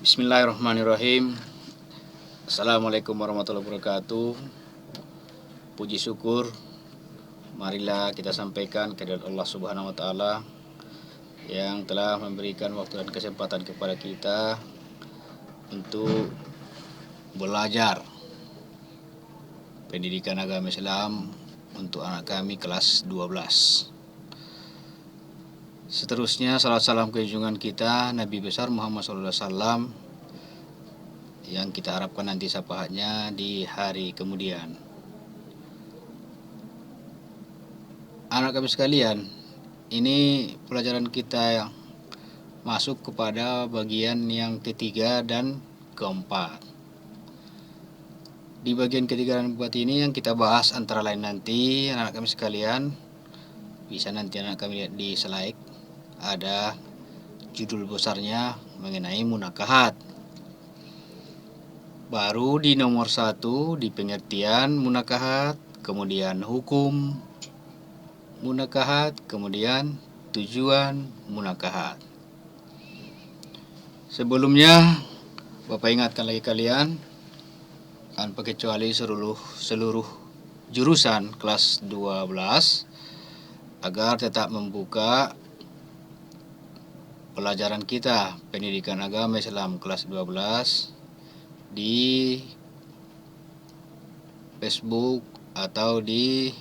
Bismillahirrahmanirrahim. Assalamualaikum warahmatullahi wabarakatuh. Puji syukur marilah kita sampaikan kehadirat Allah Subhanahu wa taala yang telah memberikan waktu dan kesempatan kepada kita untuk belajar pendidikan agama Islam untuk anak kami kelas 12. Seterusnya salat salam kejunjungan kita Nabi besar Muhammad SAW yang kita harapkan nanti syafaatnya di hari kemudian. Anak kami sekalian, ini pelajaran kita yang masuk kepada bagian yang ketiga dan keempat. Di bagian ketiga dan keempat ini yang kita bahas antara lain nanti anak kami sekalian, bisa nanti anak kami lihat di slide, ada judul besarnya mengenai munakahat. Baru di nomor 1 di pengertian munakahat, kemudian hukum munakahat, kemudian tujuan munakahat. Sebelumnya Bapak ingatkan lagi kalian, tanpa kecuali seluruh jurusan kelas 12 agar tetap membuka pelajaran kita pendidikan agama Islam kelas 12 di Facebook atau di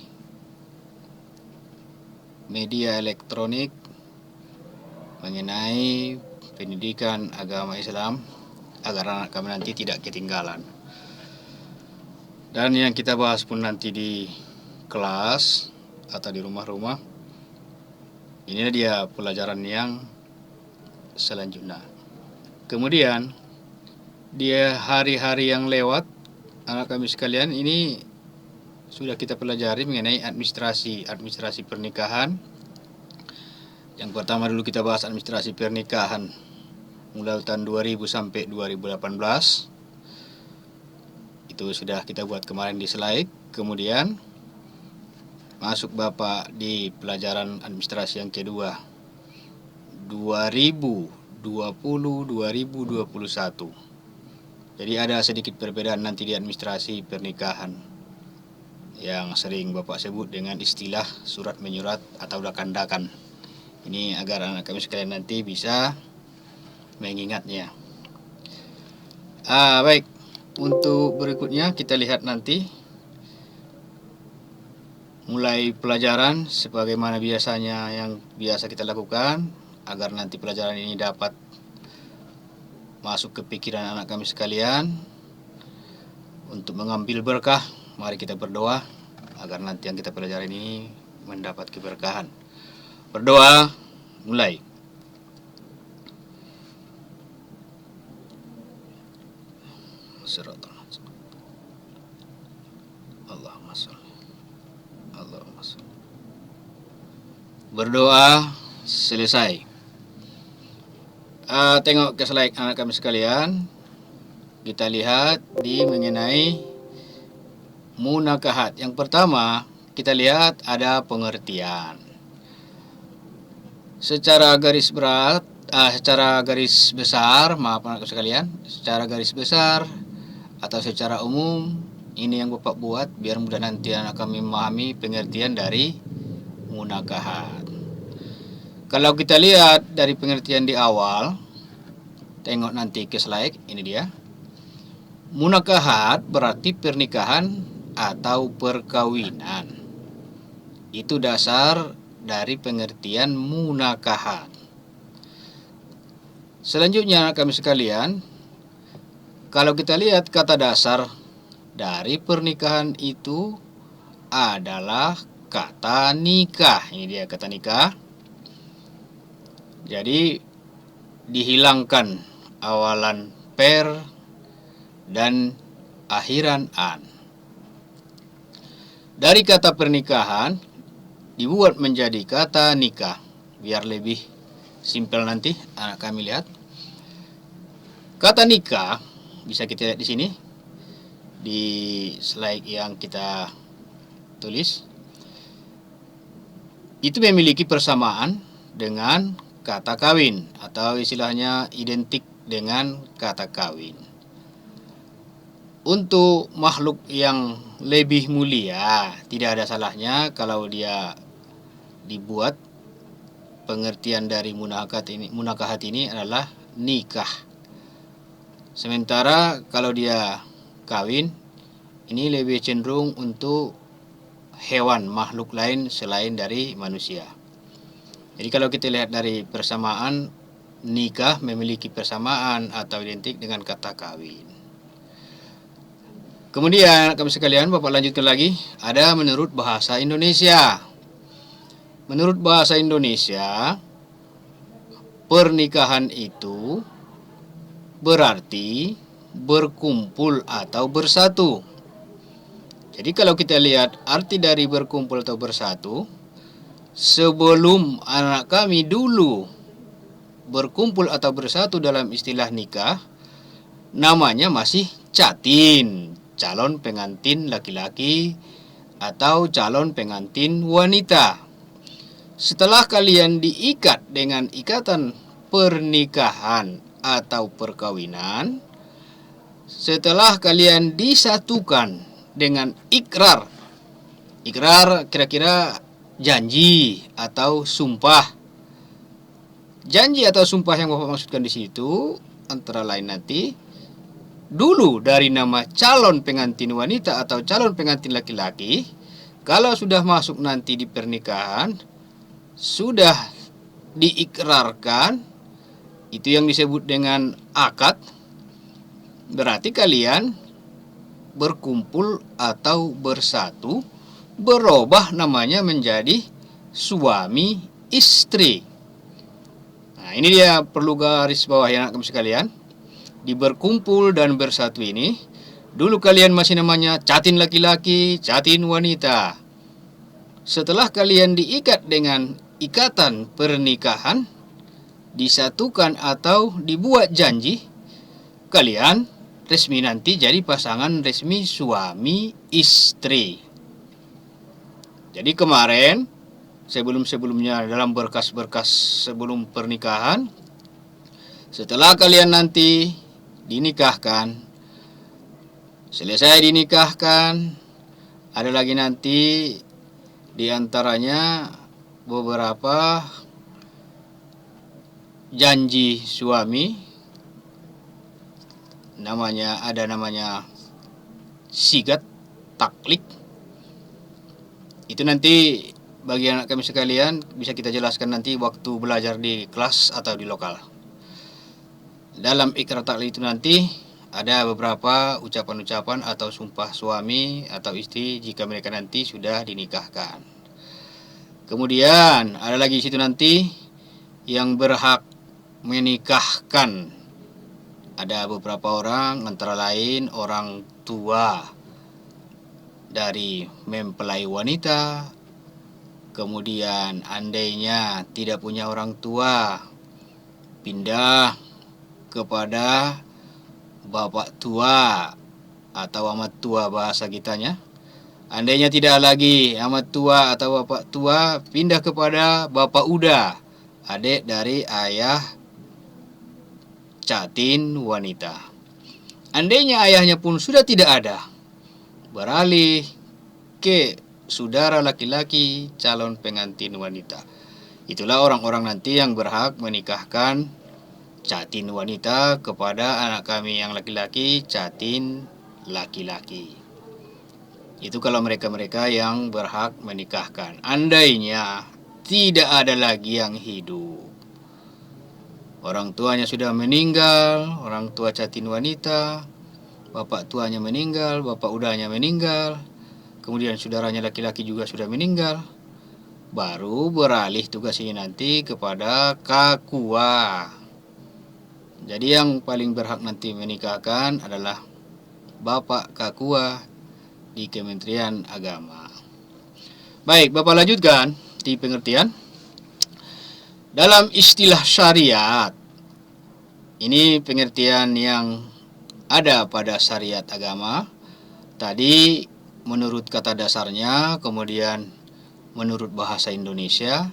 media elektronik mengenai pendidikan agama Islam agar anak kami nanti tidak ketinggalan. Dan yang kita bahas pun nanti di kelas atau di rumah-rumah, inilah dia pelajaran yang selanjutnya. Kemudian di hari-hari yang lewat, anak kami sekalian, ini sudah kita pelajari mengenai administrasi pernikahan. Yang pertama dulu kita bahas administrasi pernikahan mulai tahun 2000 sampai 2018. Itu sudah kita buat kemarin di slide. Kemudian masuk Bapak di pelajaran administrasi yang kedua, 2020-2021. Jadi ada sedikit perbedaan nanti di administrasi pernikahan yang sering Bapak sebut dengan istilah surat menyurat atau dakan-dakan. Ini agar anak kami sekalian nanti bisa mengingatnya. Baik, untuk berikutnya kita lihat nanti mulai pelajaran sebagaimana biasanya yang biasa kita lakukan agar nanti pelajaran ini dapat masuk ke pikiran anak kami sekalian. Untuk mengambil berkah, mari kita berdoa agar nanti yang kita pelajari ini mendapat keberkahan. Berdoa, mulai. Allahumma sholli. Berdoa selesai. Tengok ke slide anak kami sekalian. Kita lihat di mengenai munakahat. Yang pertama kita lihat ada pengertian. Secara garis besar, maaf anak sekalian, secara garis besar atau secara umum, ini yang Bapak buat biar mudah nanti anak kami memahami pengertian dari munakahat. Kalau kita lihat dari pengertian di awal, tengok nanti ke slide, ini dia. Munakahat berarti pernikahan atau perkawinan. Itu dasar dari pengertian munakahat. Selanjutnya kami sekalian, kalau kita lihat kata dasar dari pernikahan itu adalah kata nikah. Ini dia kata nikah. Jadi dihilangkan awalan per dan akhiran an. Dari kata pernikahan dibuat menjadi kata nikah. Biar lebih simpel nanti anak kami lihat. Kata nikah bisa kita lihat di sini di slide yang kita tulis. Itu memiliki persamaan dengan kata kawin atau istilahnya identik dengan kata kawin. Untuk makhluk yang lebih mulia, tidak ada salahnya kalau dia dibuat pengertian dari munakahat ini adalah nikah. Sementara kalau dia kawin, ini lebih cenderung untuk hewan, makhluk lain selain dari manusia. Jadi kalau kita lihat dari persamaan, nikah memiliki persamaan atau identik dengan kata kawin. Kemudian kami sekalian, Bapak lanjutkan lagi, ada menurut bahasa Indonesia. Menurut bahasa Indonesia, pernikahan itu berarti berkumpul atau bersatu. Jadi kalau kita lihat arti dari berkumpul atau bersatu, sebelum anak kami dulu berkumpul atau bersatu dalam istilah nikah, namanya masih catin, calon pengantin laki-laki atau calon pengantin wanita. Setelah kalian diikat dengan ikatan pernikahan atau perkawinan, setelah kalian disatukan dengan ikrar, ikrar kira-kira janji atau sumpah. Janji atau sumpah yang Bapak maksudkan di situ antara lain nanti dulu dari nama calon pengantin wanita atau calon pengantin laki-laki, kalau sudah masuk nanti di pernikahan, sudah diikrarkan, itu yang disebut dengan akad, berarti kalian berkumpul atau bersatu, berubah namanya menjadi suami istri. Nah, ini dia perlu garis bawah ya anak kami sekalian. Di berkumpul dan bersatu ini, dulu kalian masih namanya catin laki-laki, catin wanita. Setelah kalian diikat dengan ikatan pernikahan, disatukan atau dibuat janji, kalian resmi nanti jadi pasangan resmi suami istri. Jadi kemarin, sebelum-sebelumnya dalam berkas-berkas sebelum pernikahan, setelah kalian nanti dinikahkan, selesai dinikahkan, ada lagi nanti diantaranya beberapa janji suami, ada namanya sigat, taklik. Itu nanti bagi anak kami sekalian bisa kita jelaskan nanti waktu belajar di kelas atau di lokal. Dalam ikrar taklik itu nanti ada beberapa ucapan-ucapan atau sumpah suami atau istri jika mereka nanti sudah dinikahkan. Kemudian ada lagi di situ nanti yang berhak menikahkan. Ada beberapa orang, antara lain orang tua dari mempelai wanita. Kemudian andainya tidak punya orang tua, pindah kepada bapak tua atau amat tua bahasa kitanya. Andainya tidak lagi amat tua atau bapak tua, pindah kepada bapak uda, adik dari ayah catin wanita. Andainya ayahnya pun sudah tidak ada, beralih ke saudara laki-laki calon pengantin wanita. Itulah orang-orang nanti yang berhak menikahkan catin wanita kepada anak kami yang laki-laki, catin laki-laki. Itu kalau mereka-mereka yang berhak menikahkan. Andainya tidak ada lagi yang hidup, orang tuanya sudah meninggal, orang tua catin wanita, bapak tuanya meninggal, bapak udahnya meninggal, kemudian saudaranya laki-laki juga sudah meninggal, baru beralih tugas ini nanti kepada kakua. Jadi yang paling berhak nanti menikahkan adalah bapak kakua di Kementerian Agama. Baik, Bapak lanjutkan di pengertian. Dalam istilah syariat, ini pengertian yang ada pada syariat agama. Tadi menurut kata dasarnya, kemudian menurut bahasa Indonesia.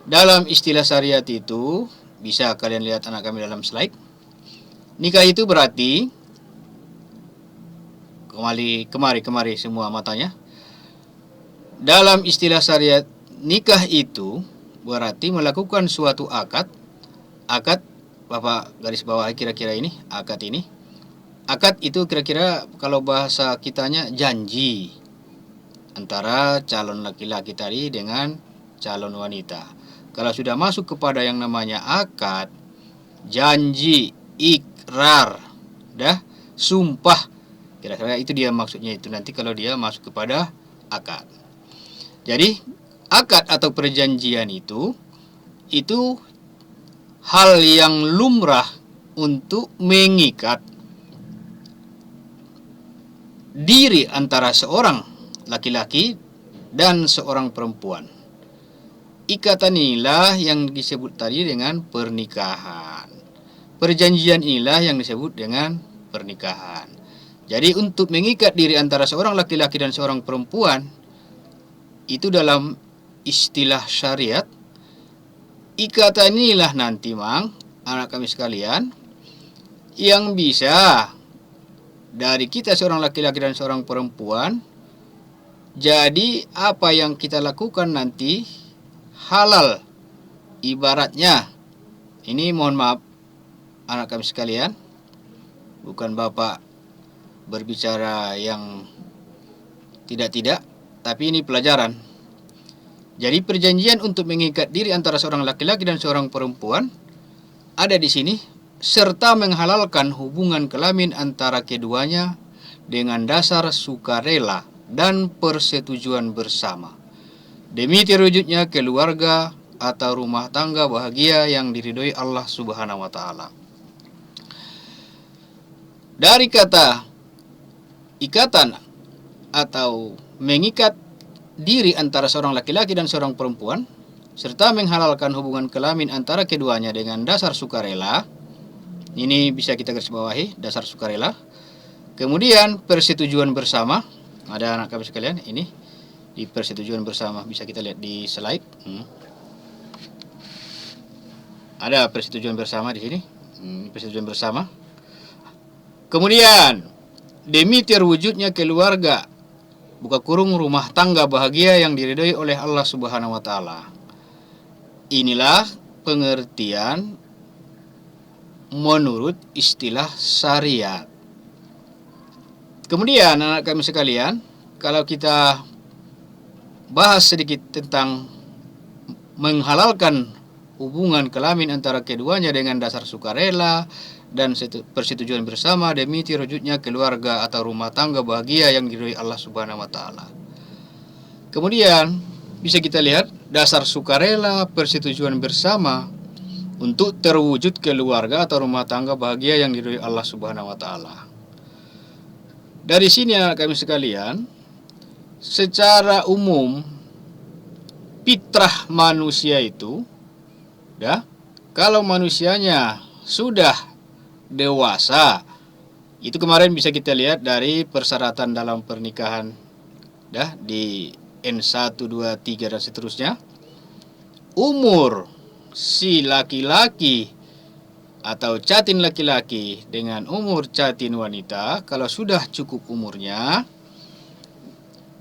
Dalam istilah syariat itu, bisa kalian lihat anak kami dalam slide. Nikah itu berarti, kemari semua matanya. Dalam istilah syariat, nikah itu berarti melakukan suatu akad. Akad, Bapak garis bawah kira-kira ini, akad ini. Akad itu kira-kira kalau bahasa kitanya janji antara calon laki-laki tadi dengan calon wanita. Kalau sudah masuk kepada yang namanya akad, janji, ikrar, sumpah, kira-kira itu dia maksudnya itu nanti kalau dia masuk kepada akad. Jadi akad atau perjanjian itu hal yang lumrah untuk mengikat diri antara seorang laki-laki dan seorang perempuan. Ikatan inilah yang disebut tadi dengan pernikahan. Perjanjian inilah yang disebut dengan pernikahan. Jadi untuk mengikat diri antara seorang laki-laki dan seorang perempuan, itu dalam istilah syariat, ikatan inilah nanti anak kami sekalian, yang bisa dari kita seorang laki-laki dan seorang perempuan, jadi apa yang kita lakukan nanti halal. Ibaratnya, ini mohon maaf anak kami sekalian, bukan Bapak berbicara yang tidak-tidak, tapi ini pelajaran. Jadi perjanjian untuk mengikat diri antara seorang laki-laki dan seorang perempuan ada di sini, serta menghalalkan hubungan kelamin antara keduanya dengan dasar sukarela dan persetujuan bersama, demi terwujudnya keluarga atau rumah tangga bahagia yang diridhoi Allah Subhanahu wa taala. Dari kata ikatan atau mengikat diri antara seorang laki-laki dan seorang perempuan, serta menghalalkan hubungan kelamin antara keduanya dengan dasar sukarela. Ini bisa kita garis bawahi, dasar sukarela. Kemudian persetujuan bersama. Ada anak kami sekalian, ini di persetujuan bersama, bisa kita lihat di slide. Ada persetujuan bersama di sini. Persetujuan bersama. Kemudian demi terwujudnya keluarga, buka kurung rumah tangga bahagia yang diridhoi oleh Allah Subhanahu wa taala. Inilah pengertian menurut istilah syariat. Kemudian anak kami sekalian, kalau kita bahas sedikit tentang menghalalkan hubungan kelamin antara keduanya dengan dasar sukarela dan persetujuan bersama demi terwujudnya keluarga atau rumah tangga bahagia yang diridhoi Allah Subhanahu wa taala. Kemudian bisa kita lihat dasar sukarela, persetujuan bersama untuk terwujud keluarga atau rumah tangga bahagia yang diridhoi Allah Subhanahu wa taala. Dari sini anak kami sekalian, secara umum fitrah manusia itu, kalau manusianya sudah dewasa, itu kemarin bisa kita lihat dari persyaratan dalam pernikahan, di N1, 2, 3 dan seterusnya. Umur si laki-laki atau catin laki-laki dengan umur catin wanita, kalau sudah cukup umurnya,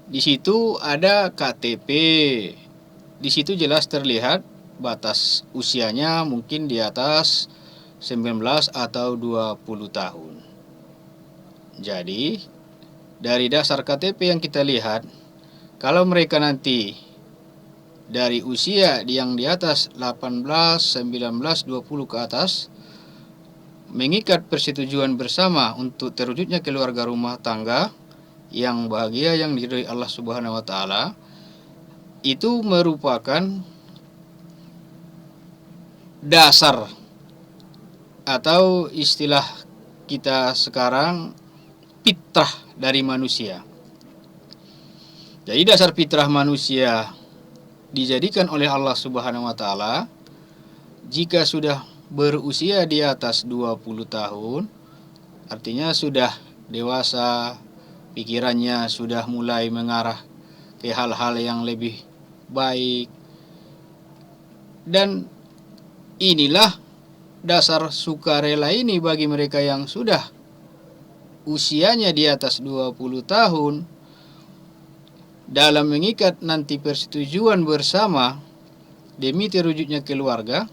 di situ ada KTP. Di situ jelas terlihat batas usianya mungkin di atas 19 atau 20 tahun. Jadi dari dasar KTP yang kita lihat, kalau mereka nanti dari usia yang di atas 18, 19, 20 ke atas, mengikat persetujuan bersama untuk terwujudnya keluarga rumah tangga yang bahagia yang diridhoi Allah Subhanahu wa taala, itu merupakan dasar atau istilah kita sekarang fitrah dari manusia. Jadi dasar fitrah manusia dijadikan oleh Allah Subhanahu wa taala, jika sudah berusia di atas 20 tahun, artinya sudah dewasa, pikirannya sudah mulai mengarah ke hal-hal yang lebih baik, dan inilah dasar sukarela ini bagi mereka yang sudah usianya di atas 20 tahun dalam mengikat nanti persetujuan bersama demi terwujudnya keluarga.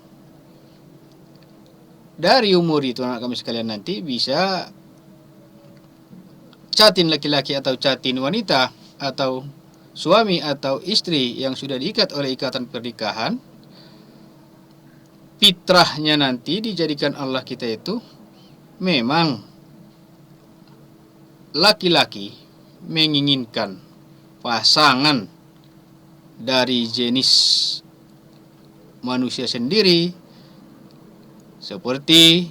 Dari umur itu anak kami sekalian nanti bisa catin laki-laki atau catin wanita atau suami atau istri yang sudah diikat oleh ikatan pernikahan. Fitrahnya nanti dijadikan Allah kita itu memang laki-laki menginginkan pasangan dari jenis manusia sendiri, seperti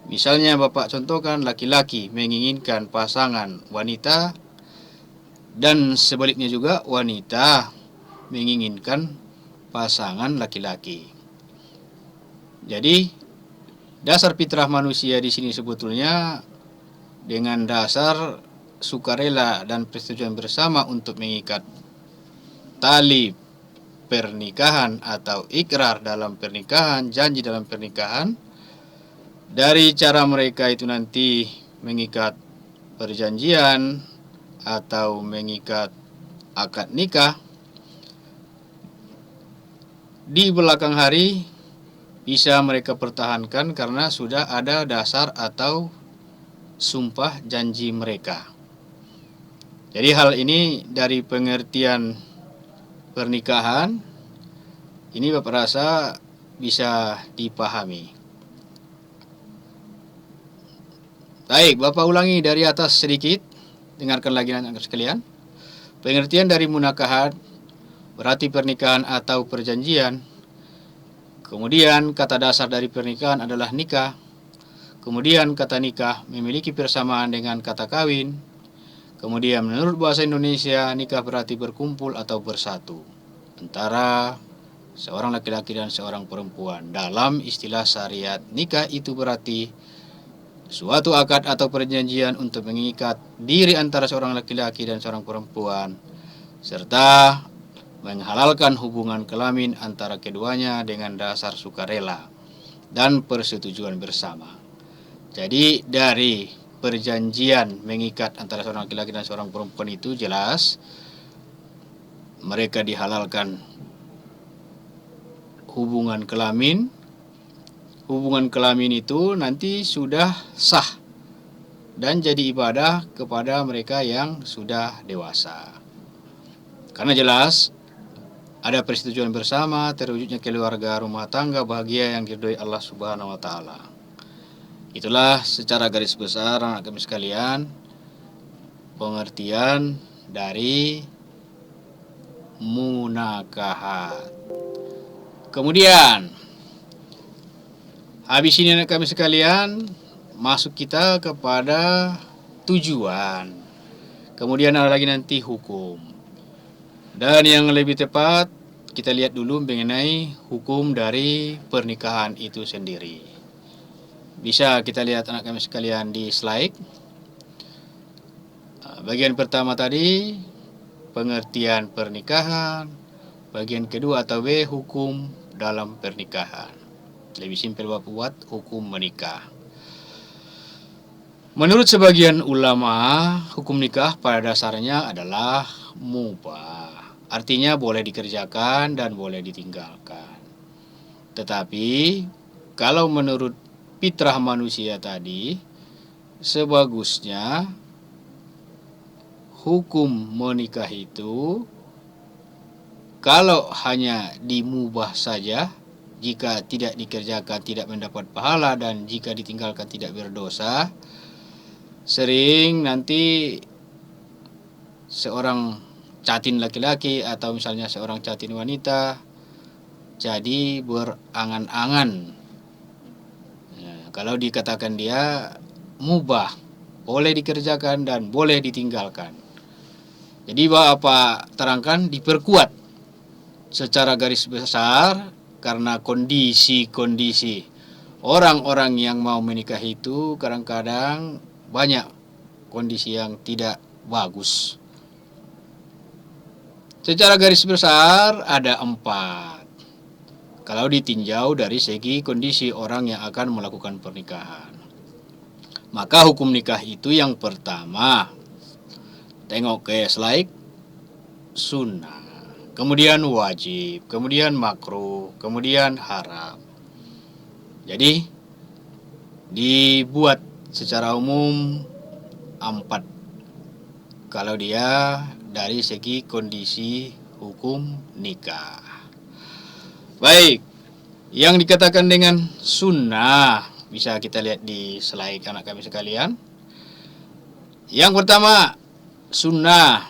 misalnya Bapak contohkan laki-laki menginginkan pasangan wanita, dan sebaliknya juga wanita menginginkan pasangan laki-laki. Jadi dasar fitrah manusia di sini sebetulnya dengan dasar sukarela dan persetujuan bersama untuk mengikat tali pernikahan atau ikrar dalam pernikahan, janji dalam pernikahan. Dari cara mereka itu nanti mengikat perjanjian atau mengikat akad nikah, di belakang hari bisa mereka pertahankan karena sudah ada dasar atau sumpah janji mereka. Jadi hal ini dari pengertian pernikahan ini Bapak rasa bisa dipahami. Baik, Bapak ulangi dari atas sedikit. Dengarkan lagi anak-anak sekalian. Pengertian dari munakahat berarti pernikahan atau perjanjian. Kemudian kata dasar dari pernikahan adalah nikah. Kemudian kata nikah memiliki persamaan dengan kata kawin. Kemudian menurut bahasa Indonesia nikah berarti berkumpul atau bersatu antara seorang laki-laki dan seorang perempuan. Dalam istilah syariat, nikah itu berarti suatu akad atau perjanjian untuk mengikat diri antara seorang laki-laki dan seorang perempuan, serta menghalalkan hubungan kelamin antara keduanya dengan dasar sukarela dan persetujuan bersama. Jadi dari perjanjian mengikat antara seorang laki-laki dan seorang perempuan itu jelas mereka dihalalkan hubungan kelamin. Hubungan kelamin itu nanti sudah sah dan jadi ibadah kepada mereka yang sudah dewasa. Karena jelas ada persetujuan bersama terwujudnya keluarga rumah tangga bahagia yang diridhoi Allah Subhanahu wa taala. Itulah secara garis besar anak kami sekalian pengertian dari munakahat. Kemudian habis ini anak kami sekalian masuk kita kepada tujuan. Kemudian ada lagi nanti hukum. Dan yang lebih tepat kita lihat dulu mengenai hukum dari pernikahan itu sendiri. Bisa kita lihat anak kami sekalian di slide. Bagian pertama tadi pengertian pernikahan. Bagian kedua atau B hukum dalam pernikahan. Lebih simpel Bapak buat hukum menikah. Menurut sebagian ulama, hukum nikah pada dasarnya adalah mubah. Artinya boleh dikerjakan dan boleh ditinggalkan. Tetapi kalau menurut fitrah manusia tadi, sebagusnya hukum menikah itu kalau hanya dimubah saja, jika tidak dikerjakan tidak mendapat pahala dan jika ditinggalkan tidak berdosa. Sering nanti seorang catin laki-laki atau misalnya seorang catin wanita jadi berangan-angan. Kalau dikatakan dia mubah, boleh dikerjakan dan boleh ditinggalkan. Jadi Bapak terangkan diperkuat secara garis besar karena kondisi-kondisi orang-orang yang mau menikah itu kadang-kadang banyak kondisi yang tidak bagus. Secara garis besar ada 4. kalau ditinjau dari segi kondisi orang yang akan melakukan pernikahan. Maka hukum nikah itu yang pertama, tengok ke slide, sunnah, kemudian wajib, kemudian makruh, kemudian haram. Jadi dibuat secara umum 4 kalau dia dari segi kondisi hukum nikah. Baik, yang dikatakan dengan sunnah bisa kita lihat di slide anak kami sekalian. Yang pertama, sunnah.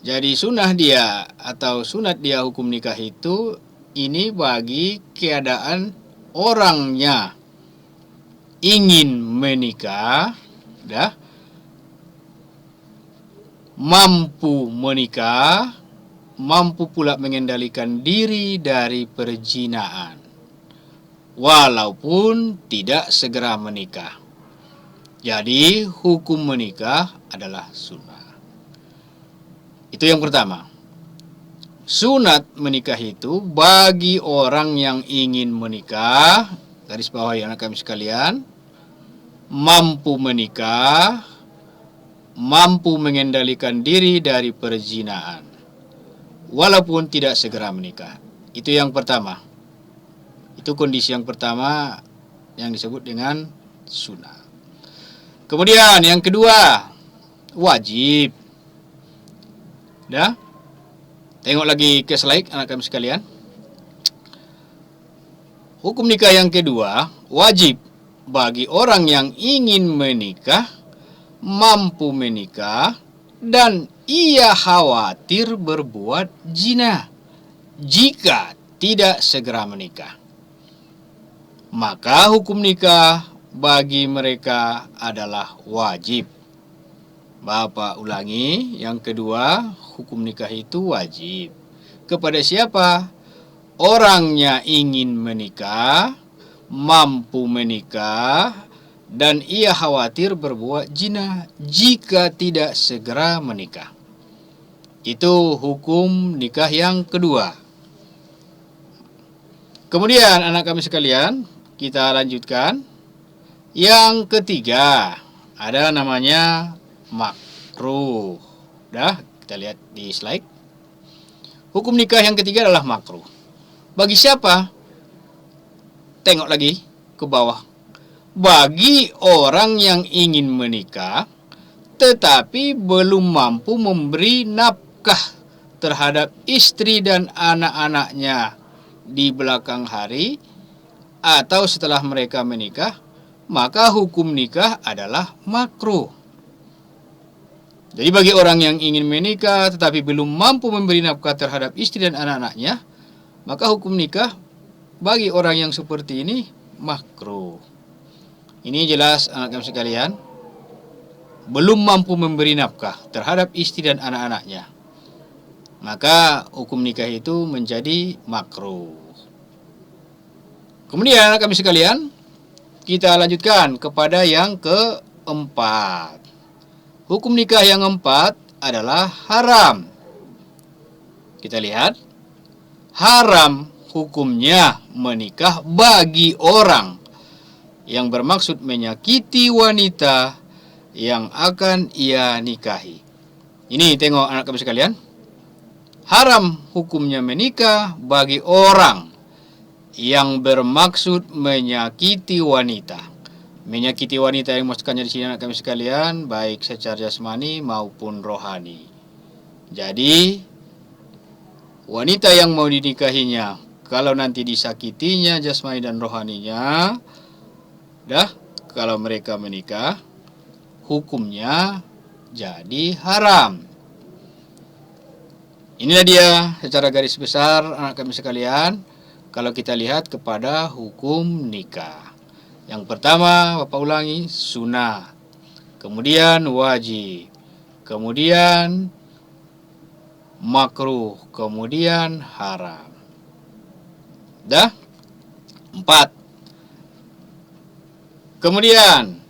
Jadi sunnah dia atau sunat dia hukum nikah itu ini bagi keadaan orangnya ingin menikah, mampu menikah, mampu pula mengendalikan diri dari perzinahan, walaupun tidak segera menikah. Jadi hukum menikah adalah sunnah. Itu yang pertama. Sunat menikah itu bagi orang yang ingin menikah, garis bawahi anak kami sekalian, mampu menikah, mampu mengendalikan diri dari perzinahan, walaupun tidak segera menikah. Itu yang pertama. Itu kondisi yang pertama yang disebut dengan sunnah. Kemudian yang kedua, wajib. Tengok lagi ke slide anak kami sekalian. Hukum nikah yang kedua, wajib bagi orang yang ingin menikah, mampu menikah, dan ia khawatir berbuat zina jika tidak segera menikah. Maka hukum nikah bagi mereka adalah wajib. Bapak ulangi, yang kedua, hukum nikah itu wajib. Kepada siapa? Orangnya ingin menikah, mampu menikah, dan ia khawatir berbuat zina jika tidak segera menikah. Itu hukum nikah yang kedua. Kemudian anak kami sekalian, kita lanjutkan. Yang ketiga, ada namanya makruh. Kita lihat di slide. Hukum nikah yang ketiga adalah makruh. Bagi siapa? Tengok lagi ke bawah. Bagi orang yang ingin menikah, tetapi belum mampu memberi nafkah terhadap istri dan anak-anaknya di belakang hari atau setelah mereka menikah, maka hukum nikah adalah makruh. Jadi bagi orang yang ingin menikah tetapi belum mampu memberi nafkah terhadap istri dan anak-anaknya, maka hukum nikah bagi orang yang seperti ini makruh. Ini jelas anak kami sekalian, belum mampu memberi nafkah terhadap istri dan anak-anaknya, maka hukum nikah itu menjadi makruh. Kemudian anak kami sekalian, kita lanjutkan kepada yang keempat. Hukum nikah yang keempat adalah haram. Kita lihat, haram hukumnya menikah bagi orang yang bermaksud menyakiti wanita yang akan ia nikahi. Ini tengok anak kami sekalian. Haram hukumnya menikah bagi orang yang bermaksud menyakiti wanita. Menyakiti wanita yang maksudkannya di sini anak kami sekalian, baik secara jasmani maupun rohani. Jadi wanita yang mau dinikahinya, kalau nanti disakitinya jasmani dan rohaninya, kalau mereka menikah, hukumnya jadi haram. Inilah dia secara garis besar anak kami sekalian, kalau kita lihat kepada hukum nikah. Yang pertama, Bapak ulangi, sunnah. Kemudian wajib. Kemudian makruh. Kemudian haram. 4. Kemudian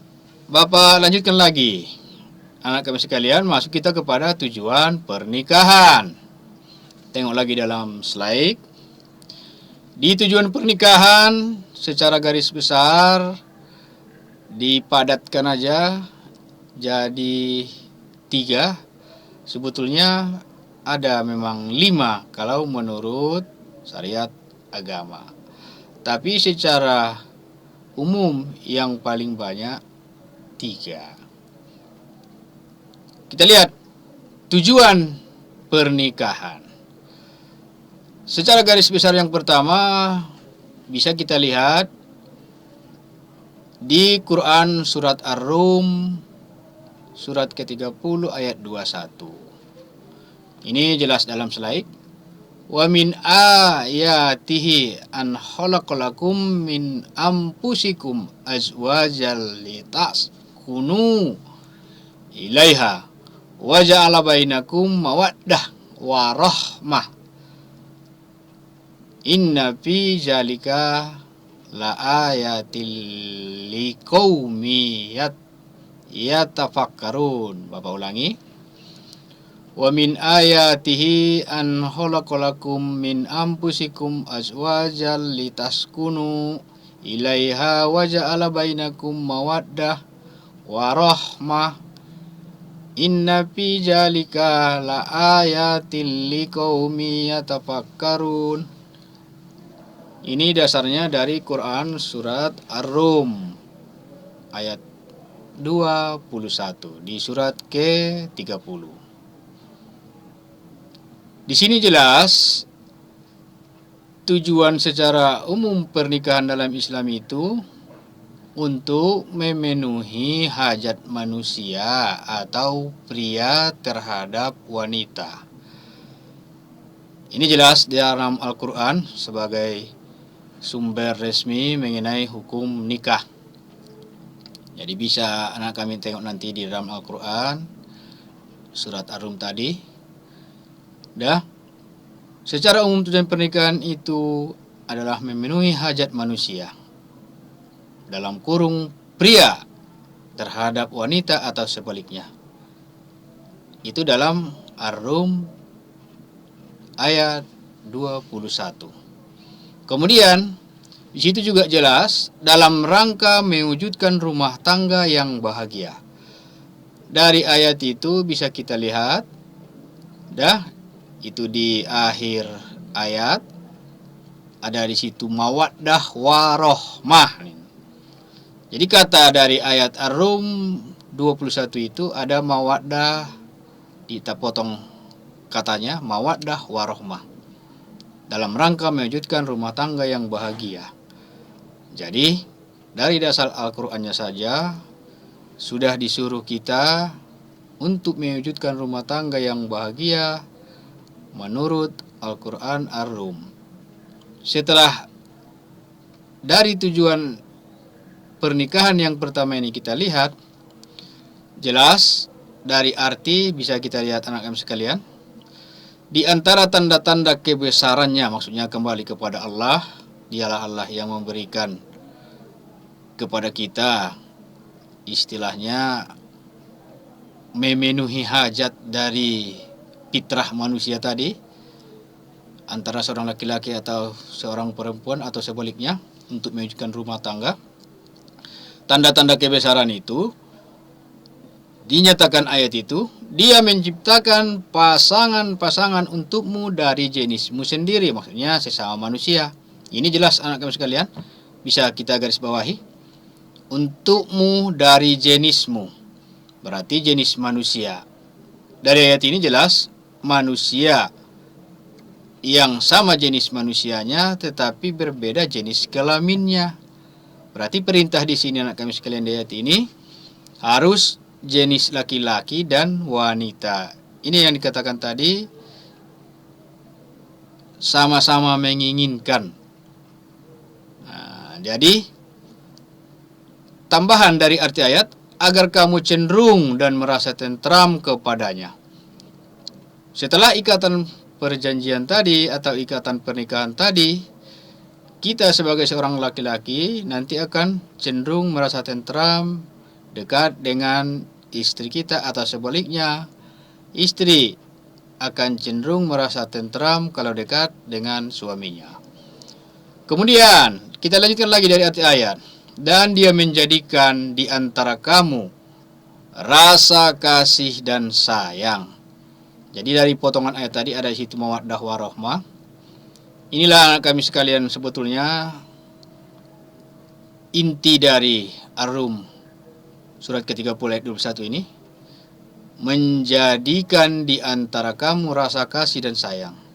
Bapak lanjutkan lagi. Anak kami sekalian, masuk kita kepada tujuan pernikahan. Tengok lagi dalam slide. Di tujuan pernikahan secara garis besar dipadatkan aja jadi 3. Sebetulnya ada memang 5 kalau menurut syariat agama. Tapi secara umum yang paling banyak 3. Kita lihat tujuan pernikahan. Secara garis besar yang pertama bisa kita lihat di Quran surat Ar-Rum surat ke-30 ayat 21. Ini jelas dalam slide. Wa min ayatihi an khalaqalakum min anfusikum azwajal litaskunu ilaiha wa ja'ala bainakum mawaddah wa rahmah. Inna fi zalika la ayatil liqaumi yatafakkarun. Bapak ulangi. Wa min ayatihi an khalaqalakum min anfusikum azwajal litaskunu ilaiha wa ja'ala bainakum mawaddah wa rahmah. Inna fi zalika la ayatil liqaumi yatafakkarun. Ini dasarnya dari Quran surat Ar-Rum ayat 21 di surat ke-30. Di sini jelas tujuan secara umum pernikahan dalam Islam itu untuk memenuhi hajat manusia atau pria terhadap wanita. Ini jelas di dalam Al-Quran sebagai sumber resmi mengenai hukum nikah. Jadi bisa anak kami tengok nanti di dalam Al-Quran surat Ar-Rum tadi. Secara umum tujuan pernikahan itu adalah memenuhi hajat manusia, dalam kurung pria terhadap wanita atau sebaliknya. Itu dalam Ar-Rum ayat 21. Kemudian di situ juga jelas dalam rangka mewujudkan rumah tangga yang bahagia. Dari ayat itu bisa kita lihat, itu di akhir ayat ada di situ mawaddah warohmah. Jadi kata dari ayat Ar-Rum 21 itu ada mawaddah, kita potong katanya mawaddah warohmah, dalam rangka mewujudkan rumah tangga yang bahagia. Jadi dari dasar Al-Qur'annya saja sudah disuruh kita untuk mewujudkan rumah tangga yang bahagia menurut Al-Qur'an Ar-Rum. Setelah dari tujuan pernikahan yang pertama ini kita lihat, jelas dari arti bisa kita lihat anak kami sekalian. Di antara tanda-tanda kebesarannya, maksudnya kembali kepada Allah, dialah Allah yang memberikan kepada kita istilahnya memenuhi hajat dari fitrah manusia tadi, antara seorang laki-laki atau seorang perempuan atau sebaliknya untuk mewujudkan rumah tangga. Tanda-tanda kebesaran itu dinyatakan ayat itu, dia menciptakan pasangan-pasangan untukmu dari jenismu sendiri, maksudnya sesama manusia. Ini jelas anak kami sekalian, bisa kita garis bawahi. Untukmu dari jenismu, berarti jenis manusia. Dari ayat ini jelas manusia yang sama jenis manusianya tetapi berbeda jenis kelaminnya. Berarti perintah di sini anak kami sekalian di ayat ini harus jenis laki-laki dan wanita. Ini yang dikatakan tadi, sama-sama menginginkan. Jadi tambahan dari arti ayat, agar kamu cenderung dan merasa tentram kepadanya. Setelah ikatan perjanjian tadi atau ikatan pernikahan tadi, kita sebagai seorang laki-laki nanti akan cenderung merasa tentram dekat dengan istri kita, atau sebaliknya istri akan cenderung merasa tentram kalau dekat dengan suaminya. Kemudian kita lanjutkan lagi dari ayat. Dan dia menjadikan di antara kamu rasa kasih dan sayang. Jadi dari potongan ayat tadi ada di situ mawaddah warahmah. Inilah kami sekalian sebetulnya inti dari Ar-Rum surat ke-30 ayat 21 ini. Menjadikan di antara kamu rasa kasih dan sayang.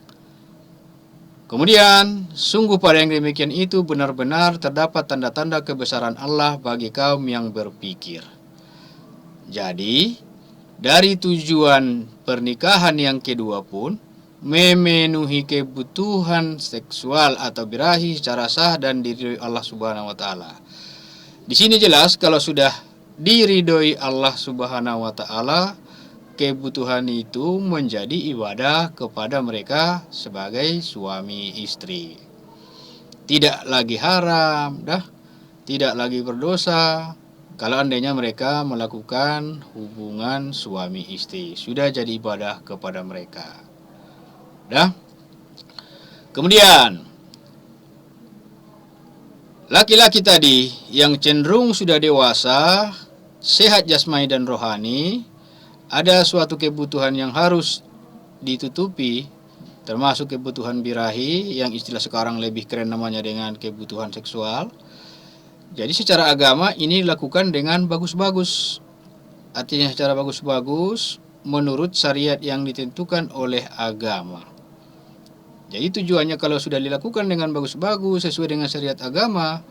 Kemudian, sungguh pada yang demikian itu benar-benar terdapat tanda-tanda kebesaran Allah bagi kaum yang berpikir. Jadi, dari tujuan pernikahan yang kedua pun, memenuhi kebutuhan seksual atau birahi secara sah dan diridhoi Allah Subhanahu wa taala. Di sini jelas kalau sudah diridhoi Allah Subhanahu wa taala, kebutuhan itu menjadi ibadah kepada mereka sebagai suami istri. Tidak lagi haram, tidak lagi berdosa kalau andainya mereka melakukan hubungan suami istri. Sudah jadi ibadah kepada mereka. Kemudian laki-laki tadi yang cenderung sudah dewasa, sehat jasmani dan rohani, ada suatu kebutuhan yang harus ditutupi, termasuk kebutuhan birahi yang istilah sekarang lebih keren namanya dengan kebutuhan seksual. Jadi secara agama ini dilakukan dengan bagus-bagus. Artinya secara bagus-bagus menurut syariat yang ditentukan oleh agama. Jadi tujuannya kalau sudah dilakukan dengan bagus-bagus sesuai dengan syariat agama,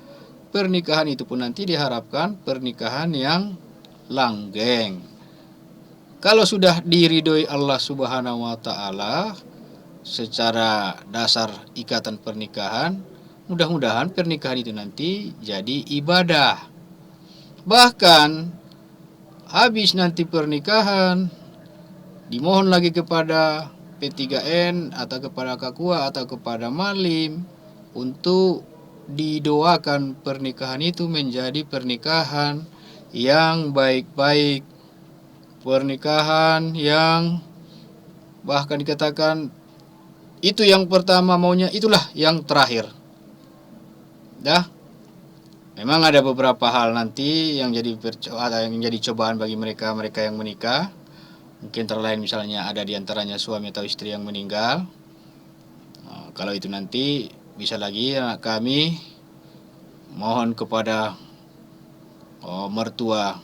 pernikahan itu pun nanti diharapkan pernikahan yang langgeng. Kalau sudah diridhoi Allah Subhanahu wa taala secara dasar ikatan pernikahan, mudah-mudahan pernikahan itu nanti jadi ibadah. Bahkan habis nanti pernikahan, dimohon lagi kepada P3N atau kepada Kakua atau kepada Malim untuk didoakan pernikahan itu menjadi pernikahan yang baik-baik, pernikahan yang bahkan dikatakan itu yang pertama maunya, itulah yang terakhir. Memang ada beberapa hal nanti yang jadi cobaan bagi mereka yang menikah. Mungkin terlain misalnya ada diantaranya suami atau istri yang meninggal. Kalau itu nanti bisa lagi kami mohon kepada mertua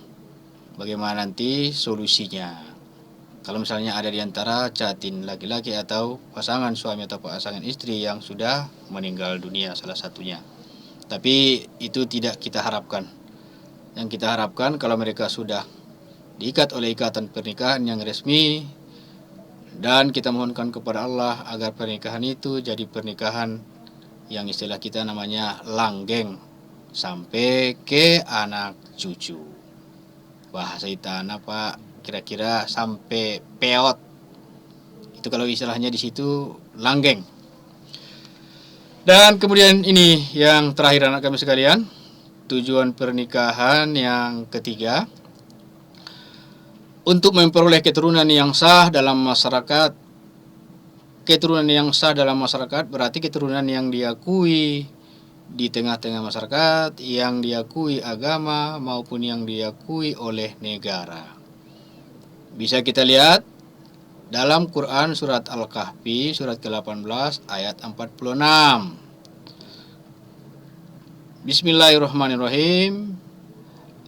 bagaimana nanti solusinya. Kalau misalnya ada di antara catin laki-laki atau pasangan suami atau pasangan istri yang sudah meninggal dunia salah satunya. Tapi itu tidak kita harapkan. Yang kita harapkan kalau mereka sudah diikat oleh ikatan pernikahan yang resmi, dan kita mohonkan kepada Allah agar pernikahan itu jadi pernikahan yang istilah kita namanya langgeng sampai ke anak cucu. Bahasa Itana Pak, kira-kira sampai peot. Itu kalau istilahnya di situ langgeng. Dan kemudian ini yang terakhir anak kami sekalian, tujuan pernikahan yang ketiga, untuk memperoleh keturunan yang sah dalam masyarakat. Keturunan yang sah dalam masyarakat berarti keturunan yang diakui di tengah-tengah masyarakat, yang diakui agama maupun yang diakui oleh negara. Bisa kita lihat dalam Quran surat Al-Kahfi surat ke-18 ayat 46. Bismillahirrahmanirrahim.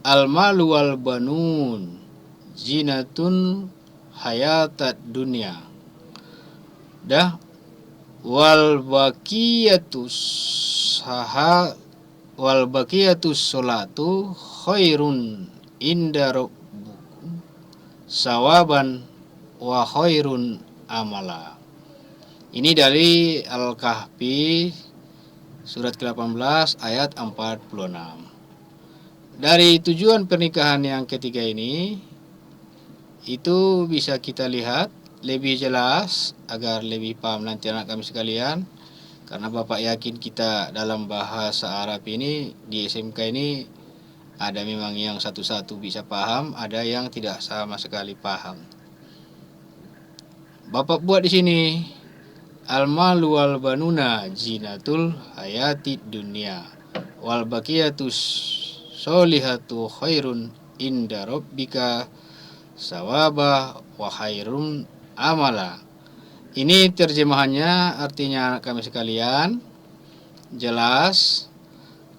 Al-malu wal banun zinatun hayatad dunya. Wal baqiyatus sholatu khairun inda rabbukum sawaban wa khairun amala. Ini dari Al-Kahfi surat ke-18 ayat 46. Dari tujuan pernikahan yang ketiga ini, itu bisa kita lihat lebih jelas agar lebih paham nanti anak kami sekalian. Karena Bapak yakin kita dalam bahasa Arab ini di SMK ini ada memang yang satu-satu bisa paham, ada yang tidak sama sekali paham. Bapak buat di sini al-malu wal banuna zinatul hayati dunya wal baqiyatus solihatu khairun inda rabbika sawaba wa khairun amala. Ini terjemahannya, artinya anak kami sekalian, jelas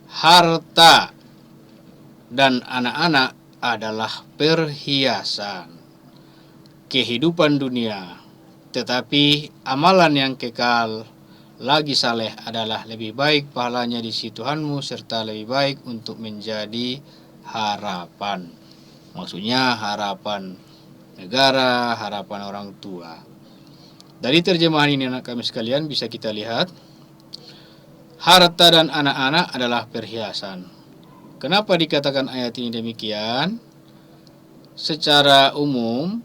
harta dan anak-anak adalah perhiasan kehidupan dunia, tetapi amalan yang kekal lagi saleh adalah lebih baik pahalanya di sisi Tuhanmu serta lebih baik untuk menjadi harapan. Maksudnya harapan negara, harapan orang tua. Dari terjemahan ini anak kami sekalian bisa kita lihat harta dan anak-anak adalah perhiasan. Kenapa dikatakan ayat ini demikian? Secara umum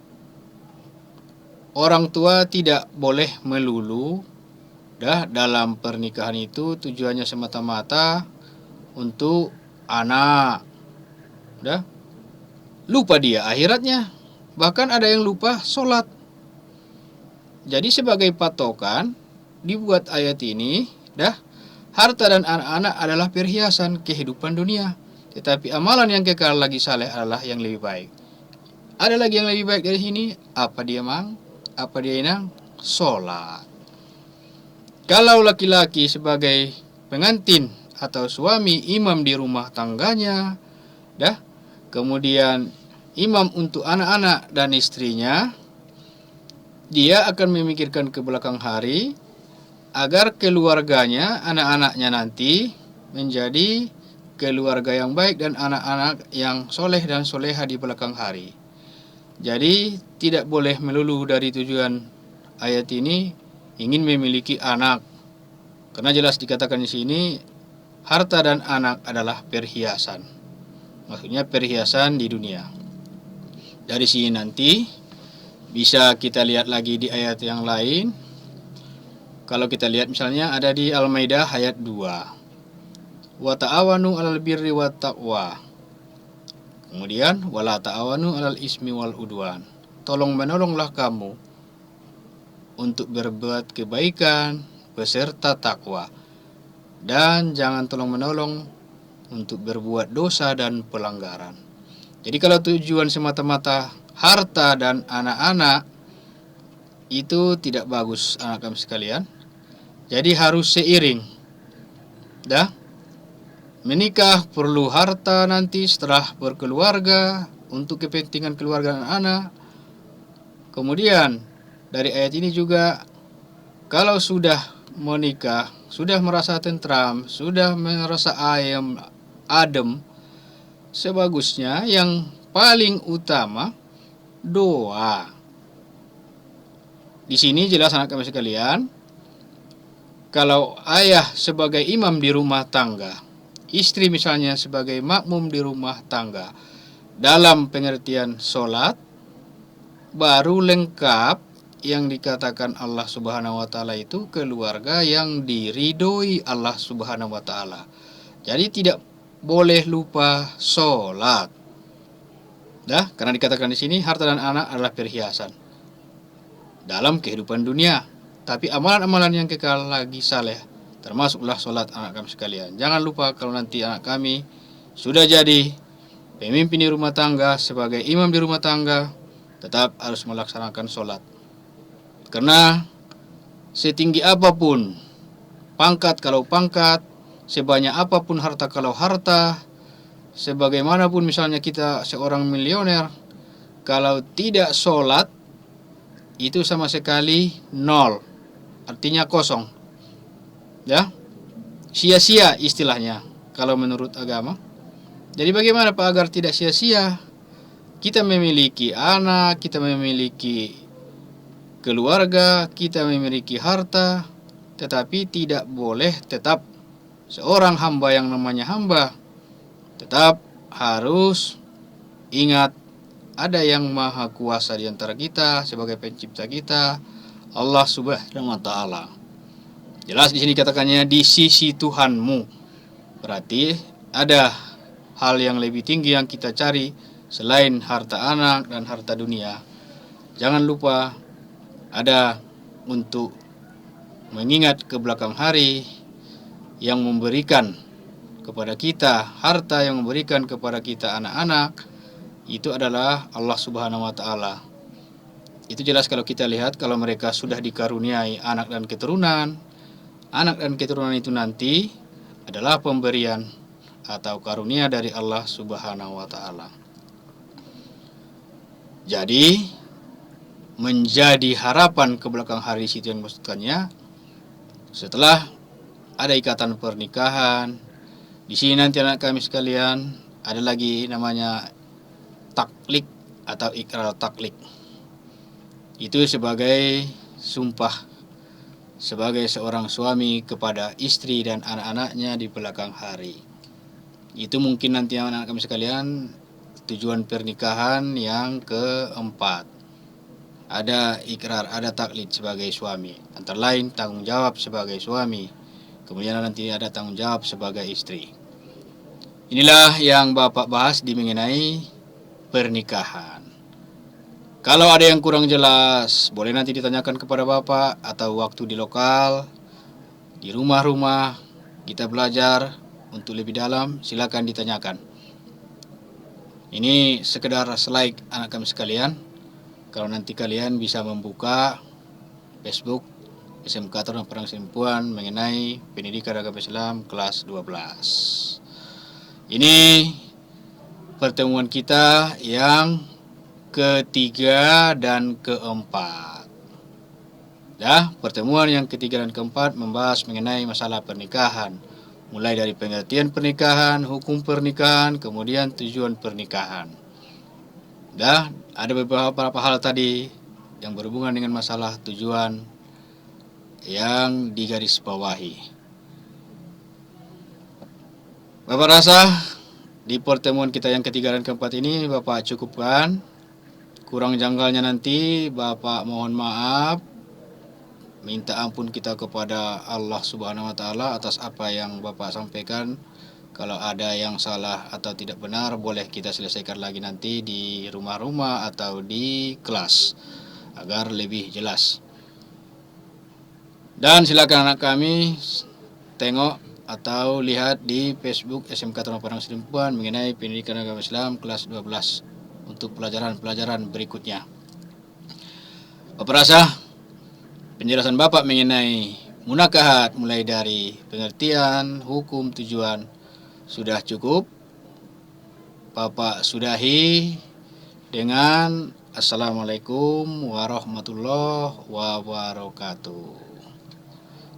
orang tua tidak boleh melulu dalam pernikahan itu tujuannya semata-mata untuk anak. Lupa dia akhiratnya. Bahkan ada yang lupa sholat. Jadi sebagai patokan dibuat ayat ini, harta dan anak-anak adalah perhiasan kehidupan dunia, tetapi amalan yang kekal lagi saleh adalah yang lebih baik. Ada lagi yang lebih baik dari sini, apa dia mang? Apa dia inang? Sholat. Kalau laki-laki sebagai pengantin atau suami imam di rumah tangganya, kemudian imam untuk anak-anak dan istrinya, dia akan memikirkan ke belakang hari agar keluarganya, anak-anaknya nanti menjadi keluarga yang baik dan anak-anak yang soleh dan soleha di belakang hari. Jadi tidak boleh melulu dari tujuan ayat ini ingin memiliki anak, karena jelas dikatakan di sini harta dan anak adalah perhiasan. Maksudnya perhiasan di dunia. Dari sini nanti bisa kita lihat lagi di ayat yang lain. Kalau kita lihat misalnya ada di Al-Maidah ayat 2. Wa ta'awanu 'alal birri wat taqwa. Kemudian wala ta'awanu 'alal ismi wal udwan. Tolong menolonglah kamu untuk berbuat kebaikan beserta takwa, dan jangan tolong menolong untuk berbuat dosa dan pelanggaran. Jadi kalau tujuan semata-mata harta dan anak-anak itu tidak bagus anak kami sekalian. Jadi harus seiring. Menikah perlu harta nanti setelah berkeluarga untuk kepentingan keluarga dan anak. Kemudian dari ayat ini juga kalau sudah menikah, sudah merasa tentram, sudah merasa adem, sebagusnya yang paling utama doa. Di sini jelas anak kami sekalian, kalau ayah sebagai imam di rumah tangga, istri misalnya sebagai makmum di rumah tangga, dalam pengertian sholat, baru lengkap yang dikatakan Allah Subhanahu wa Ta'ala itu keluarga yang diridhoi Allah Subhanahu wa Ta'ala. Jadi tidak boleh lupa sholat. Karena dikatakan di sini harta dan anak adalah perhiasan dalam kehidupan dunia, tapi amalan-amalan yang kekal lagi saleh, termasuklah sholat anak kami sekalian. Jangan lupa kalau nanti anak kami sudah jadi pemimpin di rumah tangga, sebagai imam di rumah tangga, tetap harus melaksanakan sholat. Karena setinggi apapun pangkat kalau pangkat, sebanyak apapun harta kalau harta, sebagaimanapun misalnya kita seorang milioner, kalau tidak sholat itu sama sekali nol, artinya kosong, sia-sia istilahnya kalau menurut agama. Jadi bagaimana Pak agar tidak sia-sia? Kita memiliki anak, kita memiliki keluarga, kita memiliki harta, tetapi tidak boleh tetap seorang hamba yang namanya hamba. Tetap harus ingat ada yang maha kuasa di antara kita sebagai pencipta kita, Allah Subhanahu wa Ta'ala. Jelas di sini katakannya di sisi Tuhanmu. Berarti ada hal yang lebih tinggi yang kita cari selain harta anak dan harta dunia. Jangan lupa ada untuk mengingat ke belakang hari yang memberikan kepada kita harta, yang memberikan kepada kita anak-anak, itu adalah Allah Subhanahu wa Ta'ala. Itu jelas kalau kita lihat, kalau mereka sudah dikaruniai anak dan keturunan, anak dan keturunan itu nanti adalah pemberian atau karunia dari Allah Subhanahu wa Ta'ala. Jadi menjadi harapan ke belakang hari situ yang maksudkannya, setelah ada ikatan pernikahan, di sini nanti anak kami sekalian ada lagi namanya taklik atau ikrar taklik. Itu sebagai sumpah sebagai seorang suami kepada istri dan anak-anaknya di belakang hari. Itu mungkin nanti anak kami sekalian tujuan pernikahan yang keempat. Ada ikrar, ada taklid sebagai suami. Antara lain tanggung jawab sebagai suami. Kemudian nanti ada tanggung jawab sebagai istri. Inilah yang Bapak bahas di mengenai pernikahan. Kalau ada yang kurang jelas, boleh nanti ditanyakan kepada Bapak atau waktu di lokal, di rumah-rumah kita belajar untuk lebih dalam, silakan ditanyakan. Ini sekedar slide anak kami sekalian. Kalau nanti kalian bisa membuka Facebook SMK Taruna Padang Sidempuan mengenai pendidikan agama Islam kelas 12. Ini pertemuan kita yang ketiga dan keempat. Ya, pertemuan yang ketiga dan keempat membahas mengenai masalah pernikahan. Mulai dari pengertian pernikahan, hukum pernikahan, kemudian tujuan pernikahan. Dah, ada beberapa hal tadi yang berhubungan dengan masalah tujuan yang digarisbawahi. Bapak rasa di pertemuan kita yang ketiga dan keempat ini Bapak cukupkan. Kurang janggalnya nanti Bapak mohon maaf. Minta ampun kita kepada Allah Subhanahu wa Ta'ala atas apa yang Bapak sampaikan. Kalau ada yang salah atau tidak benar, boleh kita selesaikan lagi nanti di rumah-rumah atau di kelas agar lebih jelas. Dan silakan anak kami tengok atau lihat di Facebook SMK Taruna Padang Sidempuan mengenai pendidikan agama Islam kelas 12 untuk pelajaran-pelajaran berikutnya. Bapak rasa penjelasan Bapak mengenai munakahat mulai dari pengertian, hukum, tujuan sudah cukup. Bapak sudahi dengan Assalamualaikum warahmatullahi wabarakatuh.